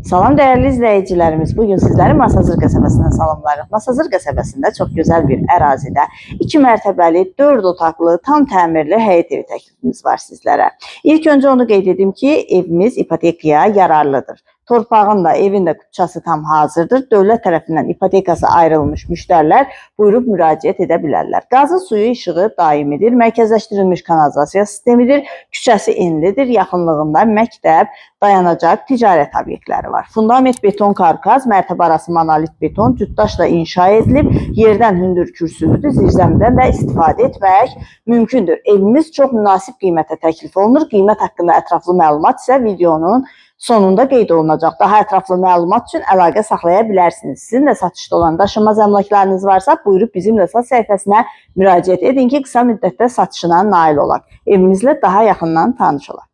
Salam dəyərli izləyicilərimiz, bugün sizləri Masazır qəsəbəsindən salamlarıq. Masazır qəsəbəsində çox gözəl bir ərazidə 2 mərtəbəli, 4 otaqlı, tam təmirli həyət evi təklifimiz var sizlərə. İlk öncə onu qeyd edim ki, evimiz ipotekaya yararlıdır. Torpağın da, evin də kupçası tam hazırdır. Dövlət tərəfindən ipotekası ayrılmış müştərilər buyurub müraciət edə bilərlər. Qazın suyu işığı daimidir, mərkəzləşdirilmiş kanalizasiya sistemidir, küçəsi enlidir, yaxınlığında məktəb, dayanacaq, ticarət obyektləri var. Fundament beton karkaz, mərtəbə arası monolit beton, cütdaşla inşa edilib, yerdən hündür kürsülüdür, zirzəmidən də istifadə etmək mümkündür. Evimiz çox münasib qiymətə təklif olunur. Qiymət haqqında ətraflı məlumat isə videonun sonunda qeyd olunacaq. Daha ətraflı məlumat üçün əlaqə saxlaya bilərsiniz. Sizin də satışda olan daşınmaz əmlaklarınız varsa, buyurub bizimlə sat səhifəsinə müraciət edin ki, qısa müddətdə satışına nail olaq. Evimizlə daha yaxından tanış olaq.